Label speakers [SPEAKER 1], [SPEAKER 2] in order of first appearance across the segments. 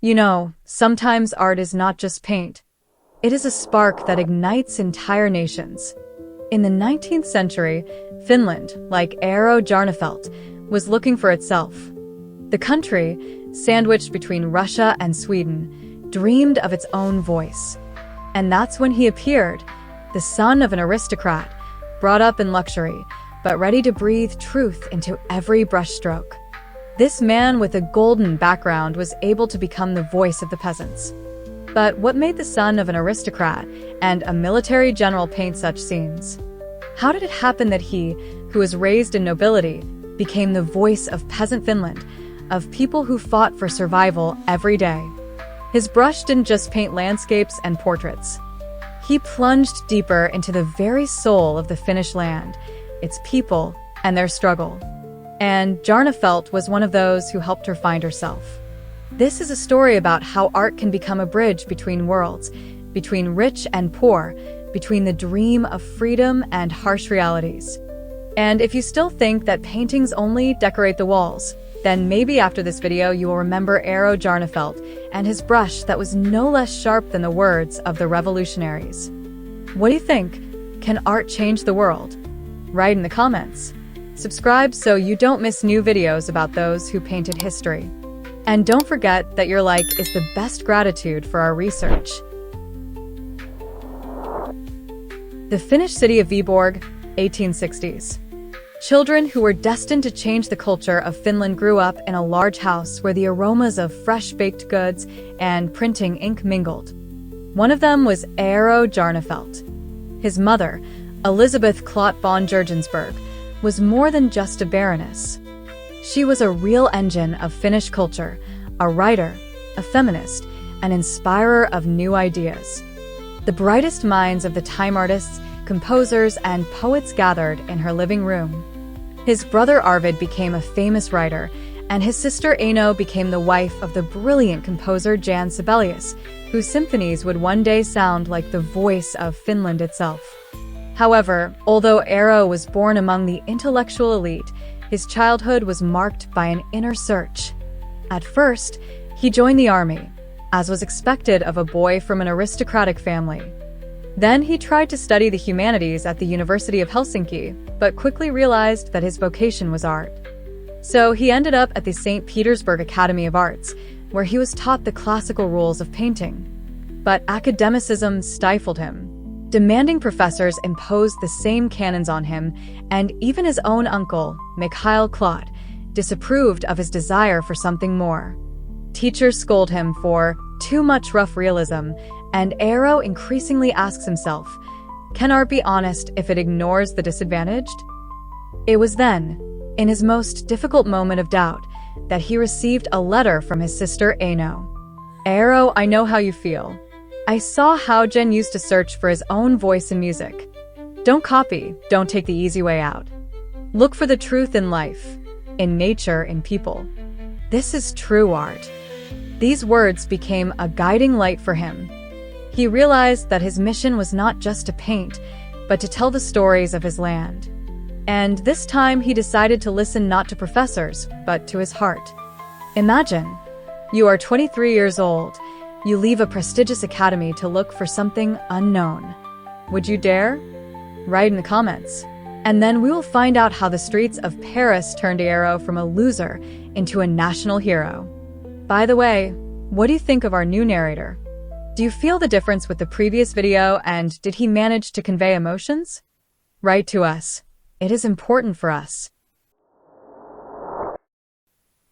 [SPEAKER 1] You know, sometimes art is not just paint. It is a spark that ignites entire nations. In the 19th century, Finland, like Eero Jarnefelt, was looking for itself. The country, sandwiched between Russia and Sweden, dreamed of its own voice. And that's when he appeared, the son of an aristocrat, brought up in luxury, but ready to breathe truth into every brushstroke. This man with a golden background was able to become the voice of the peasants. But what made the son of an aristocrat and a military general paint such scenes? How did it happen that he, who was raised in nobility, became the voice of peasant Finland, of people who fought for survival every day? His brush didn't just paint landscapes and portraits. He plunged deeper into the very soul of the Finnish land, its people, and their struggle. And Jarnefelt was one of those who helped her find herself. This is a story about how art can become a bridge between worlds, between rich and poor, between the dream of freedom and harsh realities. And if you still think that paintings only decorate the walls, then maybe after this video you will remember Eero Jarnefelt and his brush that was no less sharp than the words of the revolutionaries. What do you think? Can art change the world? Write in the comments. Subscribe so you don't miss new videos about those who painted history. And don't forget that your like is the best gratitude for our research. The Finnish city of Vyborg, 1860s. Children who were destined to change the culture of Finland grew up in a large house where the aromas of fresh baked goods and printing ink mingled. One of them was Eero Jarnefelt. His mother, Elisabeth Klodt von Jurgensburg, was more than just a baroness. She was a real engine of Finnish culture, a writer, a feminist, an inspirer of new ideas. The brightest minds of the time artists, composers, and poets gathered in her living room. His brother Arvid became a famous writer, and his sister Aino became the wife of the brilliant composer Jan Sibelius, whose symphonies would one day sound like the voice of Finland itself. However, although Eero was born among the intellectual elite, his childhood was marked by an inner search. At first, he joined the army, as was expected of a boy from an aristocratic family. Then he tried to study the humanities at the University of Helsinki, but quickly realized that his vocation was art. So he ended up at the St. Petersburg Academy of Arts, where he was taught the classical rules of painting. But academicism stifled him. Demanding professors imposed the same canons on him, and even his own uncle, Mikhail Klodt, disapproved of his desire for something more. Teachers scold him for too much rough realism, and Eero increasingly asks himself, can art be honest if it ignores the disadvantaged? It was then, in his most difficult moment of doubt, that he received a letter from his sister Aino. Eero, I know how you feel. I saw how Jen used to search for his own voice in music. Don't copy, don't take the easy way out. Look for the truth in life, in nature, in people. This is true art. These words became a guiding light for him. He realized that his mission was not just to paint, but to tell the stories of his land. And this time he decided to listen not to professors, but to his heart. Imagine, you are 23 years old. You leave a prestigious academy to look for something unknown. Would you dare? Write in the comments. And then we will find out how the streets of Paris turned Eero from a loser into a national hero. By the way, what do you think of our new narrator? Do you feel the difference with the previous video, and did he manage to convey emotions? Write to us. It is important for us.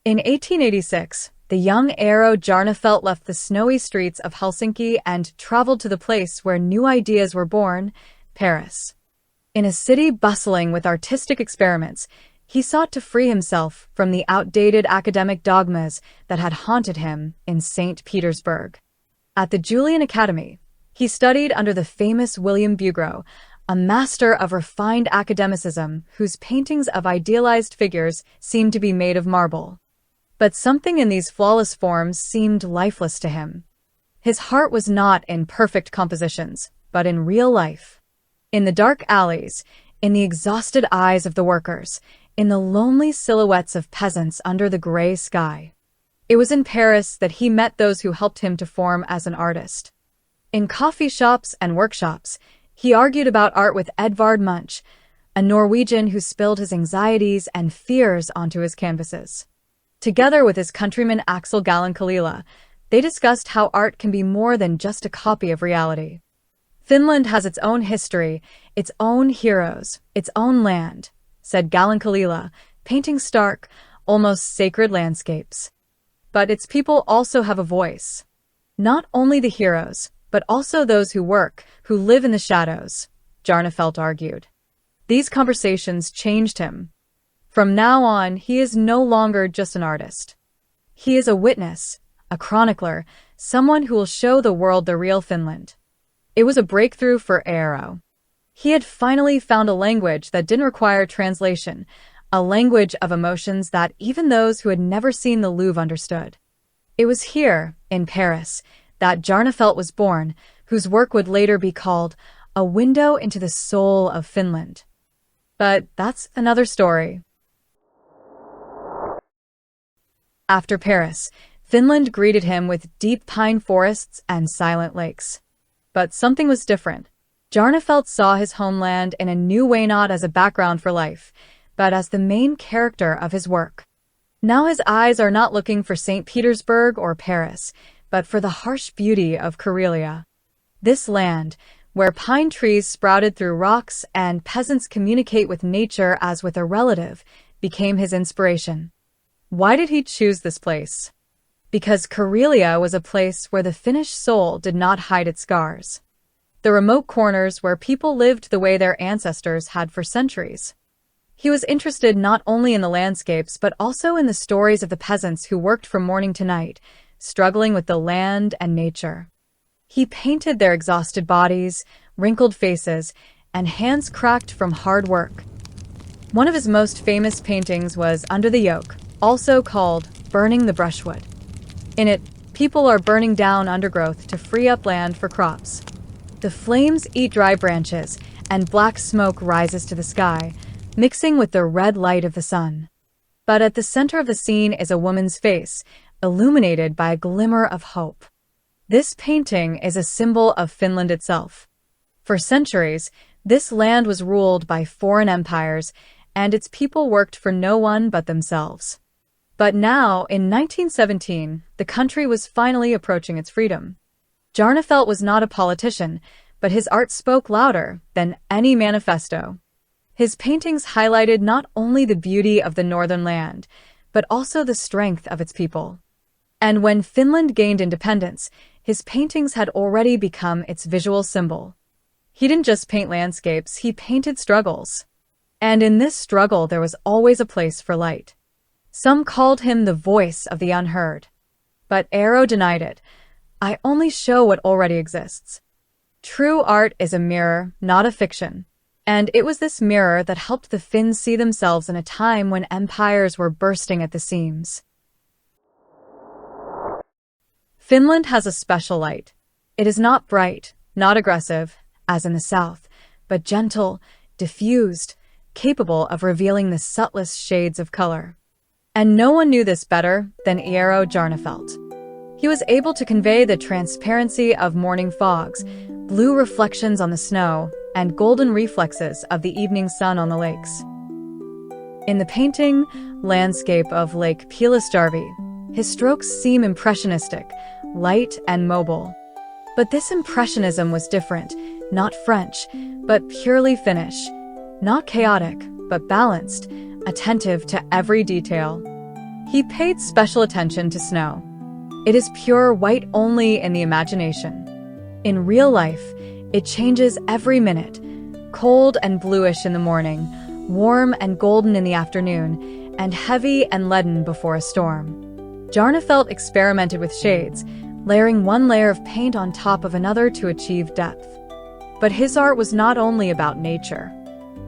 [SPEAKER 1] In 1886, the young Eero Jarnefelt left the snowy streets of Helsinki and traveled to the place where new ideas were born, Paris. In a city bustling with artistic experiments, he sought to free himself from the outdated academic dogmas that had haunted him in St. Petersburg. At the Julian Academy, he studied under the famous William Bugro, a master of refined academicism whose paintings of idealized figures seemed to be made of marble. But something in these flawless forms seemed lifeless to him. His heart was not in perfect compositions, but in real life. In the dark alleys, in the exhausted eyes of the workers, in the lonely silhouettes of peasants under the gray sky. It was in Paris that he met those who helped him to form as an artist. In coffee shops and workshops, he argued about art with Edvard Munch, a Norwegian who spilled his anxieties and fears onto his canvases. Together with his countryman Axel Gallen-Kallela, they discussed how art can be more than just a copy of reality. Finland has its own history, its own heroes, its own land, said Gallen-Kallela, painting stark, almost sacred landscapes. But its people also have a voice. Not only the heroes, but also those who work, who live in the shadows, Jarnefelt argued. These conversations changed him. From now on, he is no longer just an artist. He is a witness, a chronicler, someone who will show the world the real Finland. It was a breakthrough for Eero. He had finally found a language that didn't require translation, a language of emotions that even those who had never seen the Louvre understood. It was here, in Paris, that Jarnefelt was born, whose work would later be called a window into the soul of Finland. But that's another story. After Paris, Finland greeted him with deep pine forests and silent lakes. But something was different. Jarnefelt saw his homeland in a new way, not as a background for life, but as the main character of his work. Now his eyes are not looking for St. Petersburg or Paris, but for the harsh beauty of Karelia. This land, where pine trees sprouted through rocks and peasants communicate with nature as with a relative, became his inspiration. Why did he choose this place? Because Karelia was a place where the Finnish soul did not hide its scars. The remote corners where people lived the way their ancestors had for centuries. He was interested not only in the landscapes but also in the stories of the peasants who worked from morning to night, struggling with the land and nature. He painted their exhausted bodies, wrinkled faces, and hands cracked from hard work. One of his most famous paintings was Under the Yoke, also called Burning the Brushwood. In it, people are burning down undergrowth to free up land for crops. The flames eat dry branches, and black smoke rises to the sky, mixing with the red light of the sun. But at the center of the scene is a woman's face, illuminated by a glimmer of hope. This painting is a symbol of Finland itself. For centuries, this land was ruled by foreign empires, and its people worked for no one but themselves. But now, in 1917, the country was finally approaching its freedom. Jarnefelt was not a politician, but his art spoke louder than any manifesto. His paintings highlighted not only the beauty of the northern land, but also the strength of its people. And when Finland gained independence, his paintings had already become its visual symbol. He didn't just paint landscapes, he painted struggles. And in this struggle there was always a place for light. Some called him the voice of the unheard. But Eero denied it. I only show what already exists. True art is a mirror, not a fiction. And it was this mirror that helped the Finns see themselves in a time when empires were bursting at the seams. Finland has a special light. It is not bright, not aggressive, as in the south, but gentle, diffused, capable of revealing the subtlest shades of color. And no one knew this better than Eero Jarnefelt. He was able to convey the transparency of morning fogs, blue reflections on the snow, and golden reflexes of the evening sun on the lakes. In the painting, Landscape of Lake Pilasjärvi, his strokes seem impressionistic, light and mobile. But this impressionism was different, not French, but purely Finnish. Not chaotic, but balanced, attentive to every detail. He paid special attention to snow. It is pure white only in the imagination. In real life, it changes every minute, cold and bluish in the morning, warm and golden in the afternoon, and heavy and leaden before a storm. Jarnefelt experimented with shades, layering one layer of paint on top of another to achieve depth. But his art was not only about nature.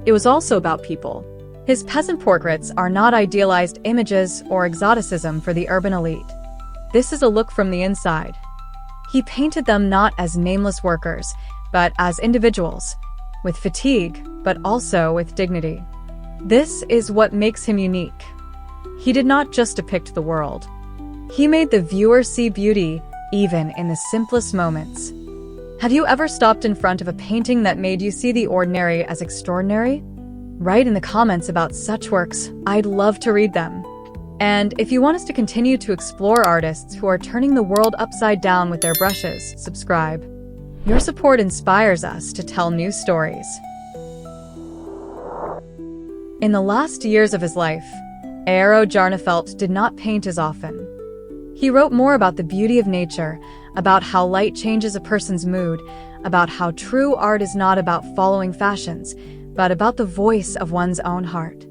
[SPEAKER 1] It was also about people. His peasant portraits are not idealized images or exoticism for the urban elite. This is a look from the inside. He painted them not as nameless workers, but as individuals, with fatigue, but also with dignity. This is what makes him unique. He did not just depict the world. He made the viewer see beauty even in the simplest moments. Have you ever stopped in front of a painting that made you see the ordinary as extraordinary? Write in the comments about such works. I'd love to read them. And if you want us to continue to explore artists who are turning the world upside down with their brushes, subscribe. Your support inspires us to tell new stories. In the last years of his life, Eero Jarnefelt did not paint as often. He wrote more about the beauty of nature, about how light changes a person's mood, about how true art is not about following fashions, but about the voice of one's own heart.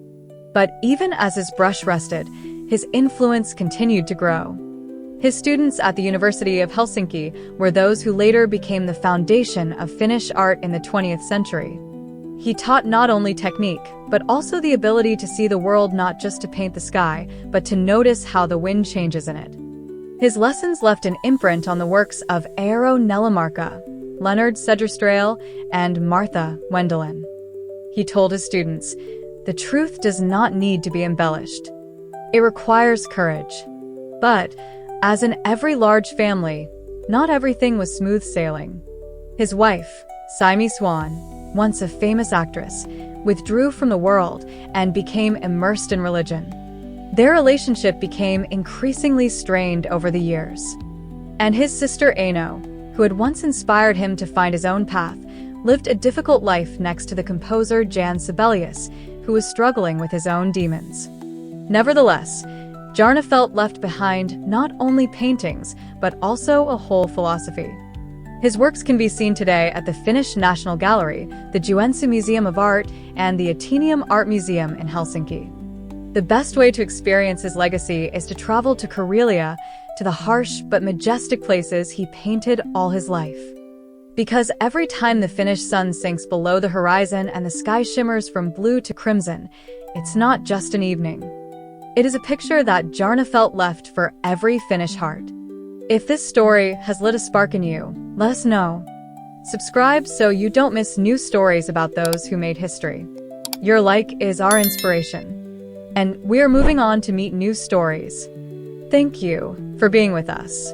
[SPEAKER 1] But even as his brush rested, his influence continued to grow. His students at the University of Helsinki were those who later became the foundation of Finnish art in the 20th century. He taught not only technique, but also the ability to see the world not just to paint the sky, but to notice how the wind changes in it. His lessons left an imprint on the works of Eero Jarnefelt, Leonard Segerstrail, and Martha Wendelin. He told his students, "The truth does not need to be embellished. It requires courage." But, as in every large family, not everything was smooth sailing. His wife, Simi Swan, once a famous actress, withdrew from the world and became immersed in religion. Their relationship became increasingly strained over the years. And his sister Aino, who had once inspired him to find his own path, lived a difficult life next to the composer Jan Sibelius, who was struggling with his own demons. Nevertheless, Jarnefelt left behind not only paintings, but also a whole philosophy. His works can be seen today at the Finnish National Gallery, the Joensuu's Museum of Art, and the Atheneum Art Museum in Helsinki. The best way to experience his legacy is to travel to Karelia, to the harsh but majestic places he painted all his life. Because every time the Finnish sun sinks below the horizon and the sky shimmers from blue to crimson, it's not just an evening. It is a picture that Jarnefelt left for every Finnish heart. If this story has lit a spark in you, let us know. Subscribe so you don't miss new stories about those who made history. Your like is our inspiration. And we're moving on to meet new stories. Thank you for being with us.